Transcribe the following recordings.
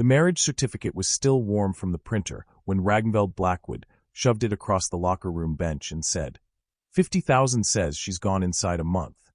The marriage certificate was still warm from the printer when Ragnveld Blackwood shoved it across the locker room bench and said, 50,000 says she's gone inside a month.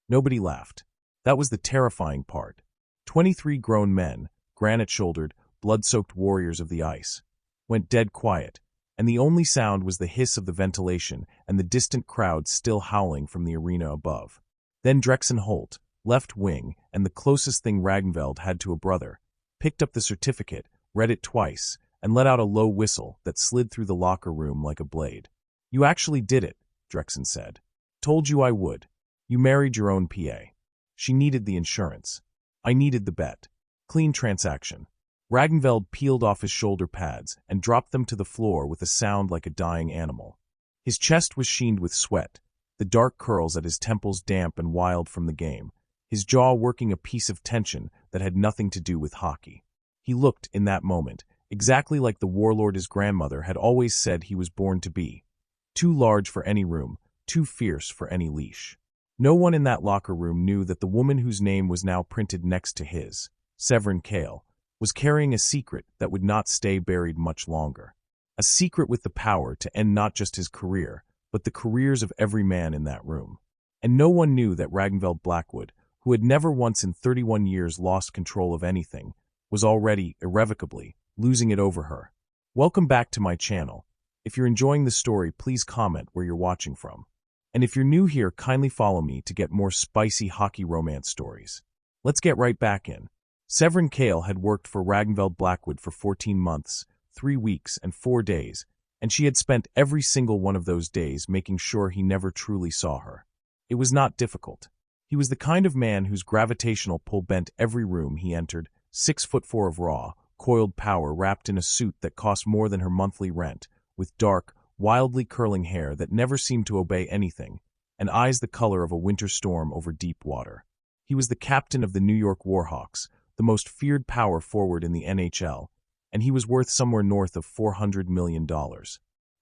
Nobody laughed. That was the terrifying part. 23 grown men, granite-shouldered, blood-soaked warriors of the ice, went dead quiet, and the only sound was the hiss of the ventilation and the distant crowd still howling from the arena above. Then Drexen Holt, left wing and the closest thing Ragnveld had to a brother, picked up the certificate, read it twice, and let out a low whistle that slid through the locker room like a blade. You actually did it, Drexen said. Told you I would. You married your own PA. She needed the insurance. I needed the bet. Clean transaction. Ragnveld peeled off his shoulder pads and dropped them to the floor with a sound like a dying animal. His chest was sheened with sweat, the dark curls at his temples damp and wild from the game, his jaw working a piece of tension that had nothing to do with hockey. He looked, in that moment, exactly like the warlord his grandmother had always said he was born to be. Too large for any room, too fierce for any leash. No one in that locker room knew that the woman whose name was now printed next to his, Sevryn Kael, was carrying a secret that would not stay buried much longer. A secret with the power to end not just his career, but the careers of every man in that room. And no one knew that Ragnveld Blackwood, who had never once in 31 years lost control of anything, was already, irrevocably, losing it over her. Welcome back to my channel. If you're enjoying the story, please comment where you're watching from. And if you're new here, kindly follow me to get more spicy hockey romance stories. Let's get right back in. Sevryn Kael had worked for Ragnveld Blackwood for 14 months, 3 weeks, and 4 days, and she had spent every single one of those days making sure he never truly saw her. It was not difficult. He was the kind of man whose gravitational pull bent every room he entered, 6'4" of raw, coiled power wrapped in a suit that cost more than her monthly rent, with dark, wildly curling hair that never seemed to obey anything, and eyes the color of a winter storm over deep water. He was the captain of the New York Warhawks, the most feared power forward in the NHL, and he was worth somewhere north of $400 million.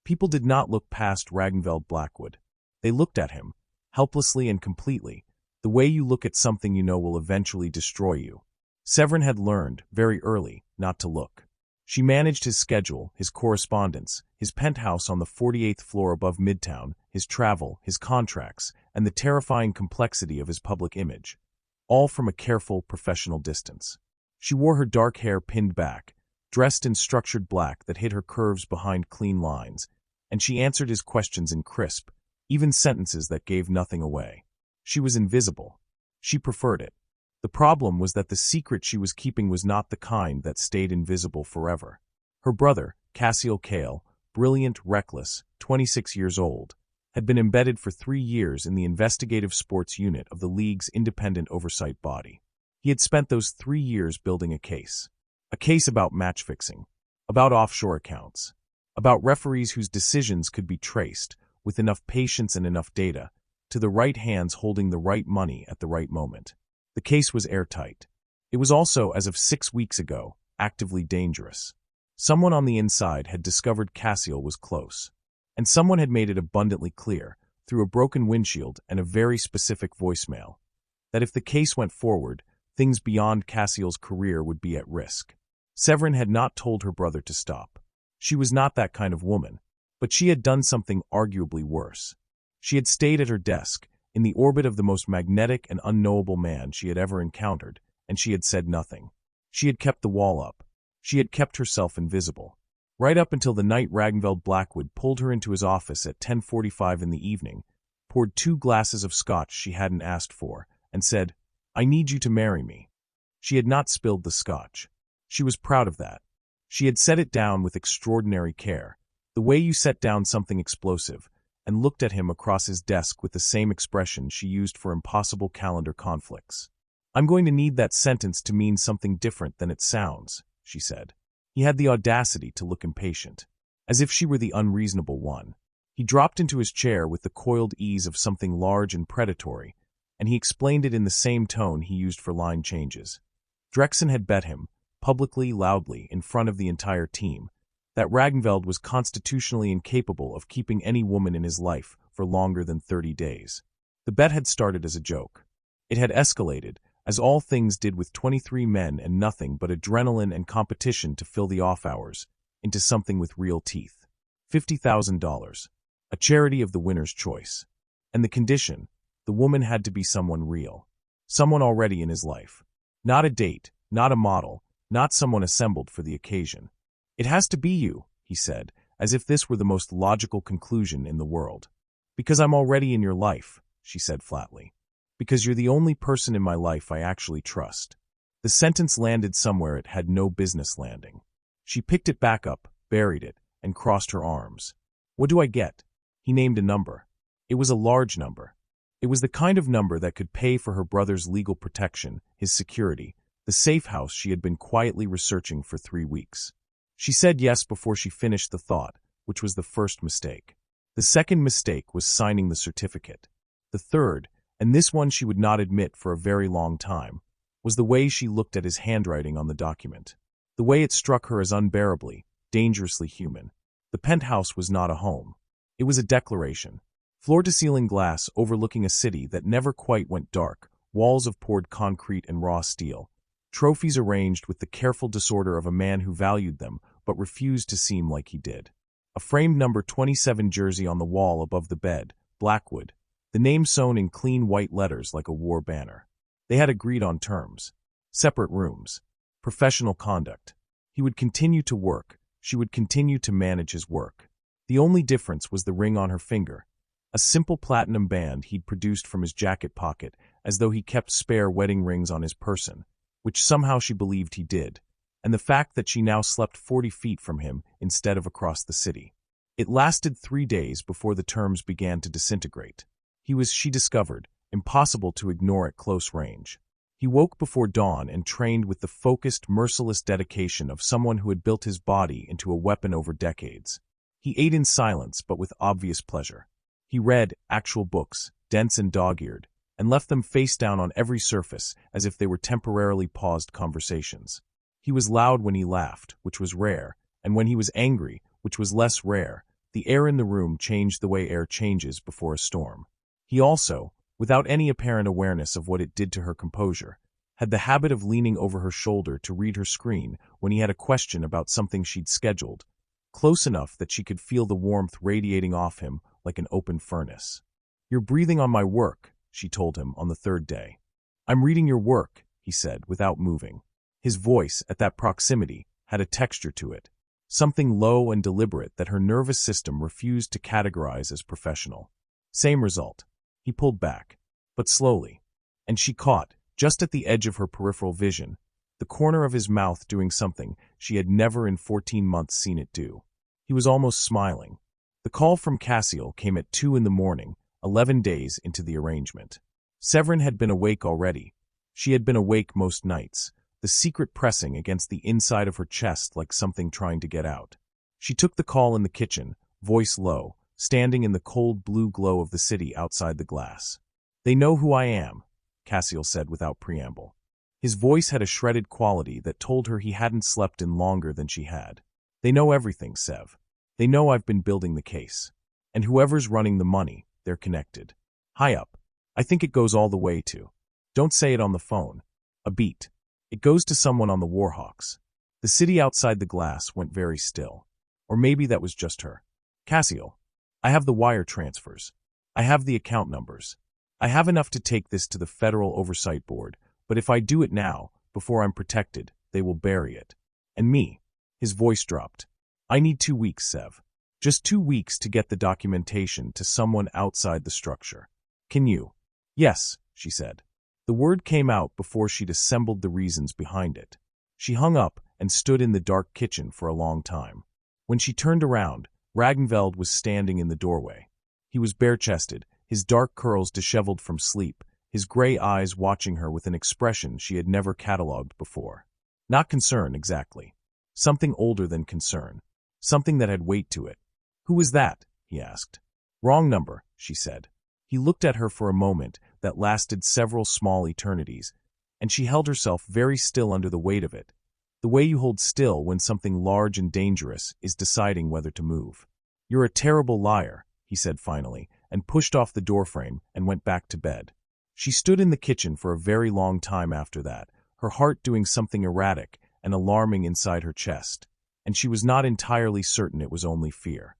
People did not look past Ragnveld Blackwood. They looked at him, helplessly and completely, the way you look at something you know will eventually destroy you. Sevryn had learned, very early, not to look. She managed his schedule, his correspondence, his penthouse on the 48th floor above Midtown, his travel, his contracts, and the terrifying complexity of his public image, all from a careful, professional distance. She wore her dark hair pinned back, dressed in structured black that hid her curves behind clean lines, and she answered his questions in crisp, even sentences that gave nothing away. She was invisible. She preferred it. The problem was that the secret she was keeping was not the kind that stayed invisible forever. Her brother, Sevryn Kael, brilliant, reckless, 26 years old, had been embedded for 3 years in the investigative sports unit of the league's independent oversight body. He had spent those 3 years building a case about match fixing, about offshore accounts, about referees whose decisions could be traced, with enough patience and enough data, to the right hands holding the right money at the right moment. The case was airtight. It was also, as of 6 weeks ago, actively dangerous. Someone on the inside had discovered Kael was close, and someone had made it abundantly clear, through a broken windshield and a very specific voicemail, that if the case went forward, things beyond Kael's career would be at risk. Sevryn had not told her brother to stop. She was not that kind of woman, but she had done something arguably worse. She had stayed at her desk, in the orbit of the most magnetic and unknowable man she had ever encountered, and she had said nothing. She had kept the wall up. She had kept herself invisible. Right up until the night Ragnveld Blackwood pulled her into his office at 10:45 in the evening, poured 2 glasses of scotch she hadn't asked for, and said, "I need you to marry me." She had not spilled the scotch. She was proud of that. She had set it down with extraordinary care, the way you set down something explosive, and looked at him across his desk with the same expression she used for impossible calendar conflicts. "I'm going to need that sentence to mean something different than it sounds," she said. He had the audacity to look impatient, as if she were the unreasonable one. He dropped into his chair with the coiled ease of something large and predatory, and he explained it in the same tone he used for line changes. Drexen had bet him, publicly, loudly, in front of the entire team, that Ragnveld was constitutionally incapable of keeping any woman in his life for longer than 30 days. The bet had started as a joke. It had escalated, as all things did with 23 men and nothing but adrenaline and competition to fill the off hours, into something with real teeth. $50,000. A charity of the winner's choice. And the condition, the woman had to be someone real. Someone already in his life. Not a date, not a model, not someone assembled for the occasion. It has to be you, he said, as if this were the most logical conclusion in the world. Because I'm already in your life, she said flatly. Because you're the only person in my life I actually trust. The sentence landed somewhere it had no business landing. She picked it back up, buried it, and crossed her arms. What do I get? He named a number. It was a large number. It was the kind of number that could pay for her brother's legal protection, his security, the safe house she had been quietly researching for 3 weeks. She said yes before she finished the thought, which was the first mistake. The second mistake was signing the certificate. The third, and this one she would not admit for a very long time, was the way she looked at his handwriting on the document. The way it struck her as unbearably, dangerously human. The penthouse was not a home. It was a declaration. Floor-to-ceiling glass overlooking a city that never quite went dark, walls of poured concrete and raw steel, trophies arranged with the careful disorder of a man who valued them but refused to seem like he did. A framed number 27 jersey on the wall above the bed, Blackwood, the name sewn in clean white letters like a war banner. They had agreed on terms. Separate rooms. Professional conduct. He would continue to work. She would continue to manage his work. The only difference was the ring on her finger, a simple platinum band he'd produced from his jacket pocket, as though he kept spare wedding rings on his person, which somehow she believed he did, and the fact that she now slept 40 feet from him instead of across the city. It lasted 3 days before the terms began to disintegrate. He was, she discovered, impossible to ignore at close range. He woke before dawn and trained with the focused, merciless dedication of someone who had built his body into a weapon over decades. He ate in silence but with obvious pleasure. He read actual books, dense and dog-eared, and left them face down on every surface as if they were temporarily paused conversations. He was loud when he laughed, which was rare, and when he was angry, which was less rare. The air in the room changed the way air changes before a storm. He also, without any apparent awareness of what it did to her composure, had the habit of leaning over her shoulder to read her screen when he had a question about something she'd scheduled, close enough that she could feel the warmth radiating off him like an open furnace. "You're breathing on my work," she told him on the third day. "I'm reading your work," he said, without moving. His voice, at that proximity, had a texture to it, something low and deliberate that her nervous system refused to categorize as professional. Same result. He pulled back, but slowly, and she caught, just at the edge of her peripheral vision, the corner of his mouth doing something she had never in 14 months seen it do. He was almost smiling. The call from Kael came at 2 in the morning, 11 days into the arrangement. Sevryn had been awake already. She had been awake most nights, the secret pressing against the inside of her chest like something trying to get out. She took the call in the kitchen, voice low, standing in the cold blue glow of the city outside the glass. "They know who I am," Kael said without preamble. His voice had a shredded quality that told her he hadn't slept in longer than she had. "They know everything, Sev. They know I've been building the case. And whoever's running the money, they're connected. High up. I think it goes all the way to. Don't say it on the phone. A beat. It goes to someone on the Warhawks." The city outside the glass went very still. Or maybe that was just her. "Kael, I have the wire transfers. I have the account numbers. I have enough to take this to the Federal Oversight Board, but if I do it now, before I'm protected, they will bury it. And me." His voice dropped. "I need 2 weeks, Sev. Just 2 weeks to get the documentation to someone outside the structure. Can you?" "Yes," she said. The word came out before she'd assembled the reasons behind it. She hung up and stood in the dark kitchen for a long time. When she turned around, Ragnveld was standing in the doorway. He was bare-chested, his dark curls disheveled from sleep, his gray eyes watching her with an expression she had never catalogued before. Not concern, exactly. Something older than concern. Something that had weight to it. "Who was that?" he asked. "Wrong number," she said. He looked at her for a moment that lasted several small eternities, and she held herself very still under the weight of it. The way you hold still when something large and dangerous is deciding whether to move. "You're a terrible liar," he said finally, and pushed off the doorframe and went back to bed. She stood in the kitchen for a very long time after that, her heart doing something erratic and alarming inside her chest, and she was not entirely certain it was only fear.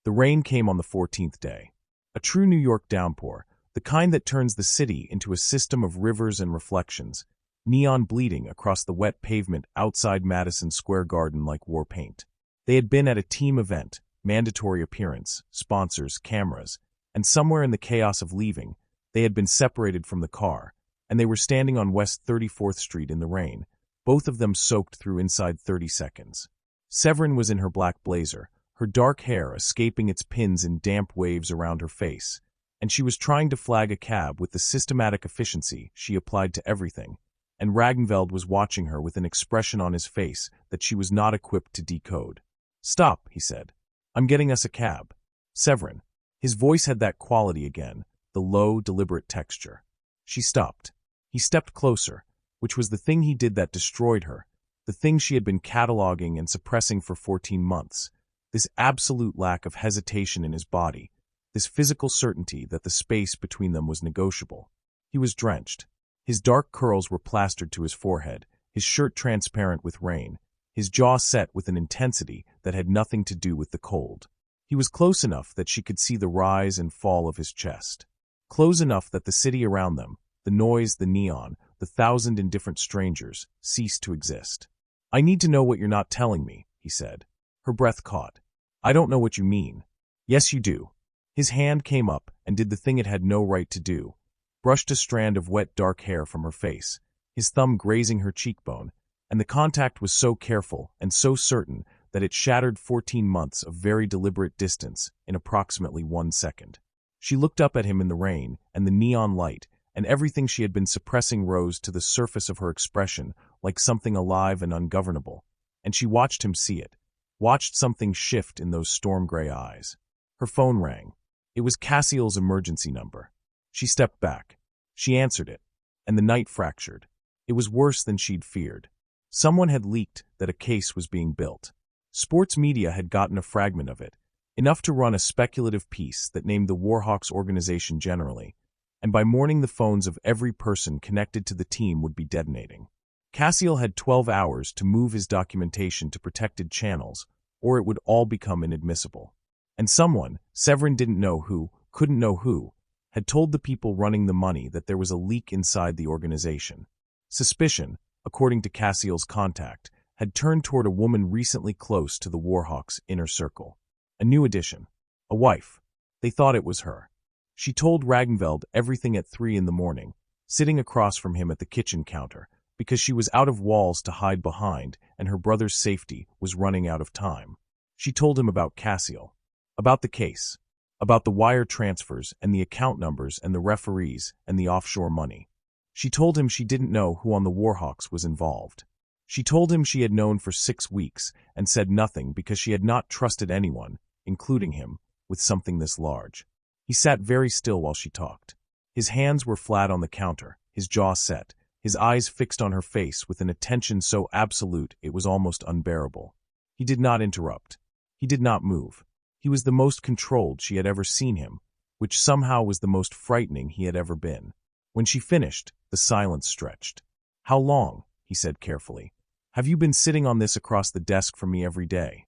The rain came on the 14th day. A true New York downpour, the kind that turns the city into a system of rivers and reflections, neon bleeding across the wet pavement outside Madison Square Garden like war paint. They had been at a team event, mandatory appearance, sponsors, cameras, and somewhere in the chaos of leaving, they had been separated from the car, and they were standing on West 34th Street in the rain, both of them soaked through inside 30 seconds. Sevryn was in her black blazer, her dark hair escaping its pins in damp waves around her face, and she was trying to flag a cab with the systematic efficiency she applied to everything, and Ragnveld was watching her with an expression on his face that she was not equipped to decode. "Stop," he said. "I'm getting us a cab." Sevryn. His voice had that quality again, the low, deliberate texture. She stopped. He stepped closer, which was the thing he did that destroyed her, the thing she had been cataloging and suppressing for 14 months, this absolute lack of hesitation in his body, this physical certainty that the space between them was negotiable. He was drenched. His dark curls were plastered to his forehead, his shirt transparent with rain, his jaw set with an intensity that had nothing to do with the cold. He was close enough that she could see the rise and fall of his chest. Close enough that the city around them, the noise, the neon, the thousand indifferent strangers, ceased to exist. "I need to know what you're not telling me," he said. Her breath caught. "I don't know what you mean." "Yes, you do." His hand came up and did the thing it had no right to do, brushed a strand of wet dark hair from her face, his thumb grazing her cheekbone, and the contact was so careful and so certain that it shattered 14 months of very deliberate distance in approximately 1 second. She looked up at him in the rain and the neon light, and everything she had been suppressing rose to the surface of her expression like something alive and ungovernable, and she watched him see it, watched something shift in those storm-gray eyes. Her phone rang. It was Cassiel's emergency number. She stepped back. She answered it, and the night fractured. It was worse than she'd feared. Someone had leaked that a case was being built. Sports media had gotten a fragment of it, enough to run a speculative piece that named the Warhawks organization generally, and by morning the phones of every person connected to the team would be detonating. Cassiel had 12 hours to move his documentation to protected channels, or it would all become inadmissible. And someone, Sevryn didn't know who, couldn't know who, had told the people running the money that there was a leak inside the organization. Suspicion, according to Cassiel's contact, had turned toward a woman recently close to the Warhawks' inner circle. A new addition. A wife. They thought it was her. She told Ragnveld everything at 3 in the morning, sitting across from him at the kitchen counter, because she was out of walls to hide behind and her brother's safety was running out of time. She told him about Cassiel, about the case, about the wire transfers and the account numbers and the referees and the offshore money. She told him she didn't know who on the Warhawks was involved. She told him she had known for 6 weeks and said nothing because she had not trusted anyone, including him, with something this large. He sat very still while she talked. His hands were flat on the counter, his jaw set, his eyes fixed on her face with an attention so absolute it was almost unbearable. He did not interrupt. He did not move. He was the most controlled she had ever seen him, which somehow was the most frightening he had ever been. When she finished, the silence stretched. "How long?" he said carefully. "Have you been sitting on this across the desk from me every day?"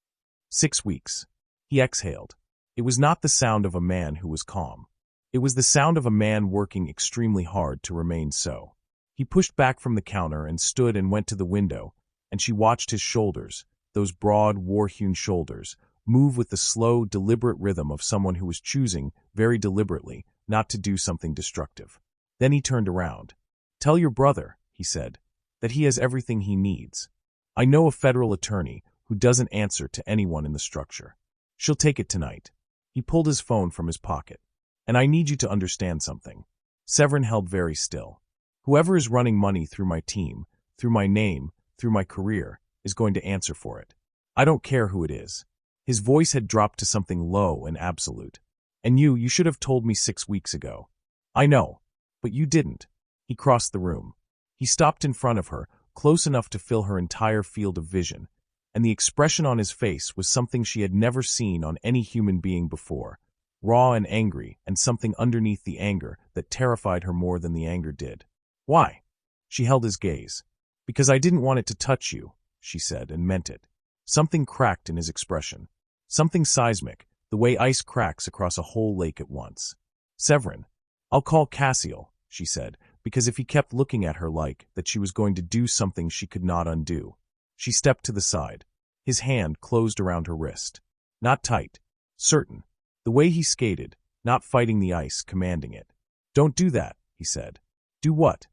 6 weeks. He exhaled. It was not the sound of a man who was calm. It was the sound of a man working extremely hard to remain so. He pushed back from the counter and stood and went to the window, and she watched his shoulders, those broad, war-hewn shoulders, move with the slow, deliberate rhythm of someone who was choosing, very deliberately, not to do something destructive. Then he turned around. "Tell your brother," he said, "that he has everything he needs. I know a federal attorney who doesn't answer to anyone in the structure. She'll take it tonight." He pulled his phone from his pocket. "And I need you to understand something." Sevryn held very still. "Whoever is running money through my team, through my name, through my career, is going to answer for it. I don't care who it is." His voice had dropped to something low and absolute. "And you should have told me 6 weeks ago." "I know, but you didn't." He crossed the room. He stopped in front of her, close enough to fill her entire field of vision, and the expression on his face was something she had never seen on any human being before, raw and angry, and something underneath the anger that terrified her more than the anger did. Why? She held his gaze. Because I didn't want it to touch you, she said, and meant it. Something cracked in his expression. Something seismic, the way ice cracks across a whole lake at once. Sevryn, I'll call Cassiel, she said, because if he kept looking at her like that she was going to do something she could not undo. She stepped to the side. His hand closed around her wrist. Not tight. Certain. The way he skated, not fighting the ice, commanding it. Don't do that, he said. Do what?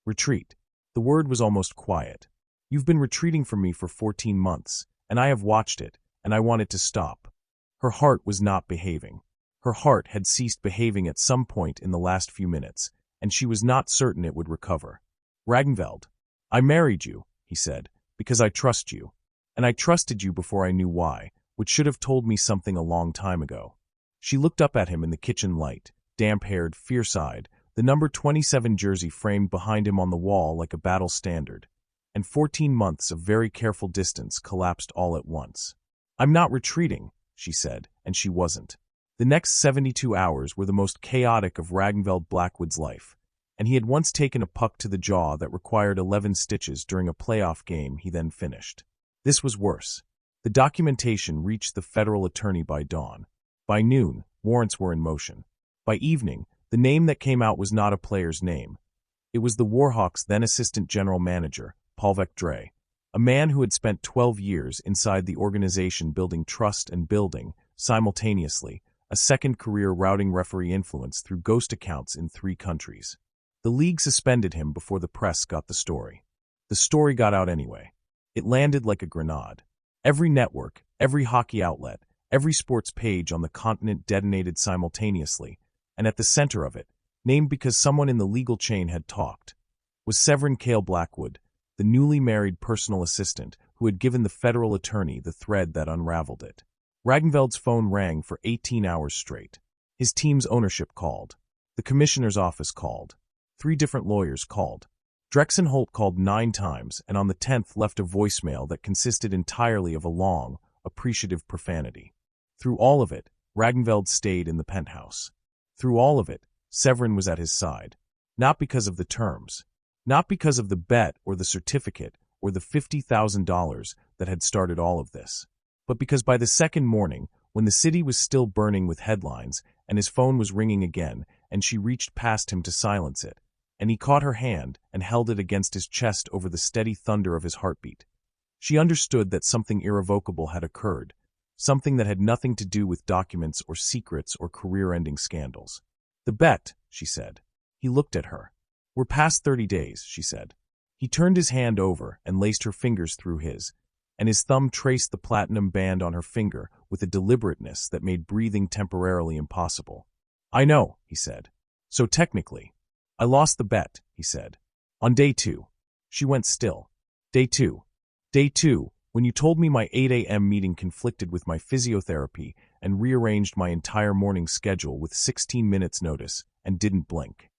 Retreat. The word was almost quiet. You've been retreating from me for 14 months, and I have watched it, and I want it to stop. Her heart was not behaving. Her heart had ceased behaving at some point in the last few minutes, and she was not certain it would recover. Ragnveld, I married you, he said, because I trust you. And I trusted you before I knew why, which should have told me something a long time ago. She looked up at him in the kitchen light, damp-haired, fierce-eyed, the number 27 jersey framed behind him on the wall like a battle standard, and 14 months of very careful distance collapsed all at once. I'm not retreating, she said, and she wasn't. The next 72 hours were the most chaotic of Ragnveld Blackwood's life, and he had once taken a puck to the jaw that required 11 stitches during a playoff game he then finished. This was worse. The documentation reached the federal attorney by dawn. By noon, warrants were in motion. By evening, the name that came out was not a player's name. It was the Warhawks' then assistant general manager, Paulvek Dre, a man who had spent 12 years inside the organization building trust and building, simultaneously, a second career routing referee influence through ghost accounts in 3 countries. The league suspended him before the press got the story. The story got out anyway. It landed like a grenade. Every network, every hockey outlet, every sports page on the continent detonated simultaneously, and at the center of it, named because someone in the legal chain had talked, was Sevryn Kael Blackwood, the newly married personal assistant who had given the federal attorney the thread that unraveled it. Ragnveld's phone rang for 18 hours straight. His team's ownership called. The commissioner's office called. 3 different lawyers called. Drexen Holt called 9 times, and on the 10th left a voicemail that consisted entirely of a long, appreciative profanity. Through all of it, Ragnveld stayed in the penthouse. Through all of it, Sevryn was at his side. Not because of the terms. Not because of the bet or the certificate or the $50,000 that had started all of this. But because by the second morning, when the city was still burning with headlines and his phone was ringing again and she reached past him to silence it, and he caught her hand and held it against his chest over the steady thunder of his heartbeat, she understood that something irrevocable had occurred, something that had nothing to do with documents or secrets or career-ending scandals. The bet, she said. He looked at her. We're past 30 days, she said. He turned his hand over and laced her fingers through his, and his thumb traced the platinum band on her finger with a deliberateness that made breathing temporarily impossible. I know, he said. So technically. I lost the bet, he said. On day 2. She went still. Day 2. Day 2, when you told me my 8 a.m. meeting conflicted with my physiotherapy and rearranged my entire morning schedule with 16 minutes notice and didn't blink.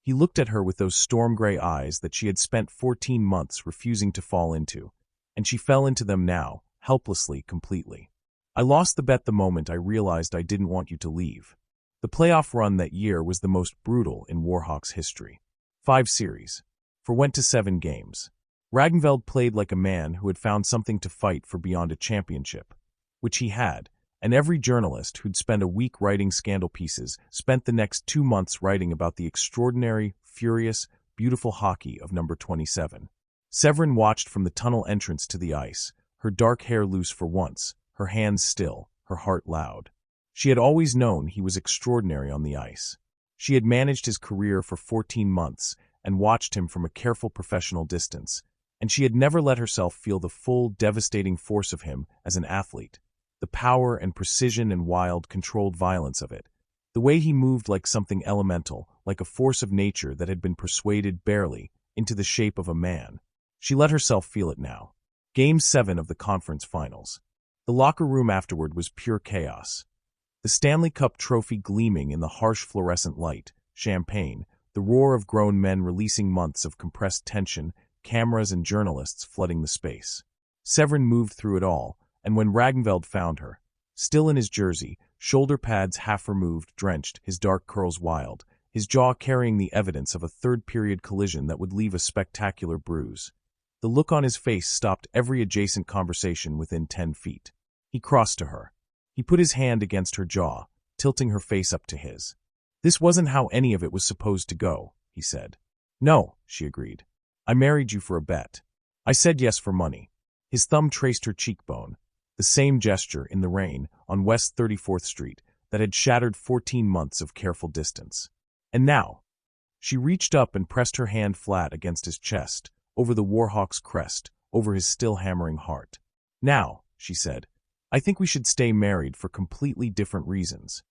He looked at her with those storm-gray eyes that she had spent 14 months refusing to fall into, and she fell into them now, helplessly, completely. I lost the bet the moment I realized I didn't want you to leave. The playoff run that year was the most brutal in Warhawks history. 5 series. Went to 7 games. Ragnveld played like a man who had found something to fight for beyond a championship, which he had, and every journalist who'd spent a week writing scandal pieces spent the next 2 months writing about the extraordinary, furious, beautiful hockey of number 27. Sevryn watched from the tunnel entrance to the ice, her dark hair loose for once, her hands still, her heart loud. She had always known he was extraordinary on the ice. She had managed his career for 14 months and watched him from a careful professional distance, and she had never let herself feel the full, devastating force of him as an athlete, the power and precision and wild, controlled violence of it, the way he moved like something elemental, like a force of nature that had been persuaded barely into the shape of a man. She let herself feel it now. Game 7 of the conference finals. The locker room afterward was pure chaos. The Stanley Cup trophy gleaming in the harsh fluorescent light, champagne, the roar of grown men releasing months of compressed tension, cameras and journalists flooding the space. Sevryn moved through it all, and when Ragnveld found her, still in his jersey, shoulder pads half removed, drenched, his dark curls wild, his jaw carrying the evidence of a third-period collision that would leave a spectacular bruise. The look on his face stopped every adjacent conversation within 10 feet. He crossed to her. He put his hand against her jaw, tilting her face up to his. "This wasn't how any of it was supposed to go," he said. "No," she agreed. "I married you for a bet. I said yes for money." His thumb traced her cheekbone, the same gesture in the rain on West 34th Street that had shattered 14 months of careful distance. And now, she reached up and pressed her hand flat against his chest, over the Warhawk's crest, over his still hammering heart. "Now," she said, "I think we should stay married for completely different reasons."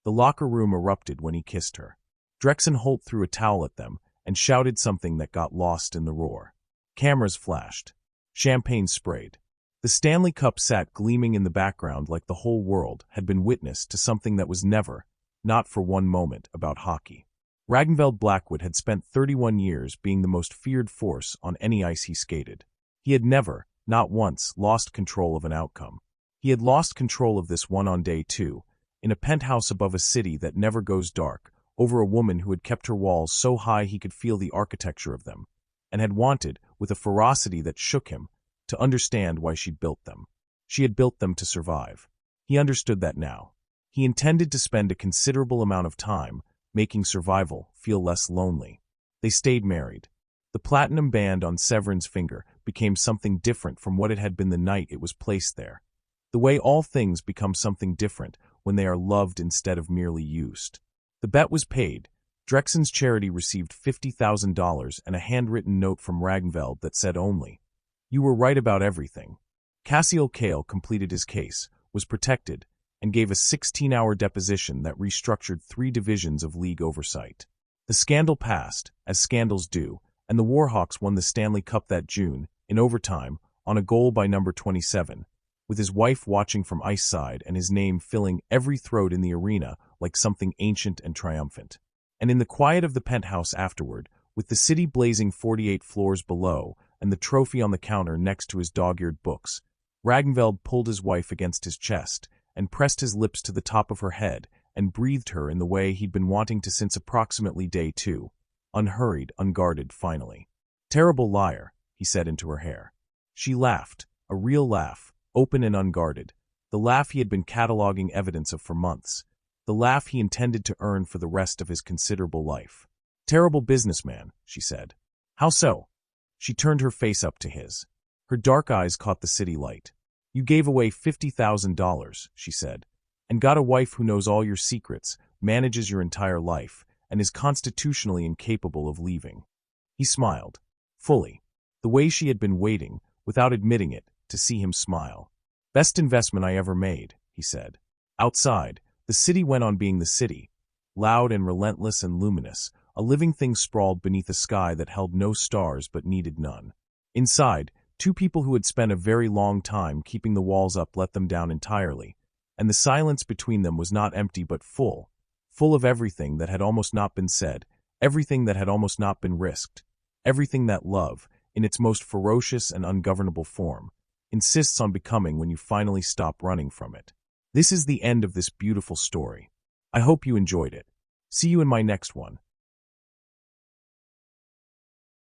The locker room erupted when he kissed her. Drexen Holt threw a towel at them and shouted something that got lost in the roar. Cameras flashed. Champagne sprayed. The Stanley Cup sat gleaming in the background like the whole world had been witness to something that was never, not for one moment, about hockey. Ragnveld Blackwood had spent 31 years being the most feared force on any ice he skated. He had never, not once, lost control of an outcome. He had lost control of this one on day 2, in a penthouse above a city that never goes dark, over a woman who had kept her walls so high he could feel the architecture of them, and had wanted, with a ferocity that shook him, to understand why she'd built them. She had built them to survive. He understood that now. He intended to spend a considerable amount of time making survival feel less lonely. They stayed married. The platinum band on Sevryn's finger became something different from what it had been the night it was placed there. The way all things become something different when they are loved instead of merely used. The bet was paid. Drexen's charity received $50,000 and a handwritten note from Ragnveld that said only, "You were right about everything." Sevryn Kael completed his case, was protected, and gave a 16-hour deposition that restructured 3 divisions of league oversight. The scandal passed, as scandals do, and the Warhawks won the Stanley Cup that June, in overtime, on a goal by number 27, with his wife watching from ice side and his name filling every throat in the arena like something ancient and triumphant. And in the quiet of the penthouse afterward, with the city blazing 48 floors below and the trophy on the counter next to his dog-eared books, Ragnveld pulled his wife against his chest and pressed his lips to the top of her head and breathed her in the way he'd been wanting to since approximately day 2, unhurried, unguarded, finally. "Terrible liar," he said into her hair. She laughed, a real laugh, open and unguarded, the laugh he had been cataloging evidence of for months, the laugh he intended to earn for the rest of his considerable life. "Terrible businessman," she said. "How so?" She turned her face up to his. Her dark eyes caught the city light. "You gave away $50,000, she said, "and got a wife who knows all your secrets, manages your entire life, and is constitutionally incapable of leaving." He smiled, fully, the way she had been waiting, without admitting it, to see him smile. "Best investment I ever made," he said. Outside, the city went on being the city, loud and relentless and luminous, a living thing sprawled beneath a sky that held no stars but needed none. Inside, 2 people who had spent a very long time keeping the walls up let them down entirely, and the silence between them was not empty but full of everything that had almost not been said, everything that had almost not been risked, everything that love, in its most ferocious and ungovernable form, insists on becoming when you finally stop running from it. This is the end of this beautiful story. I hope you enjoyed it. See you in my next one.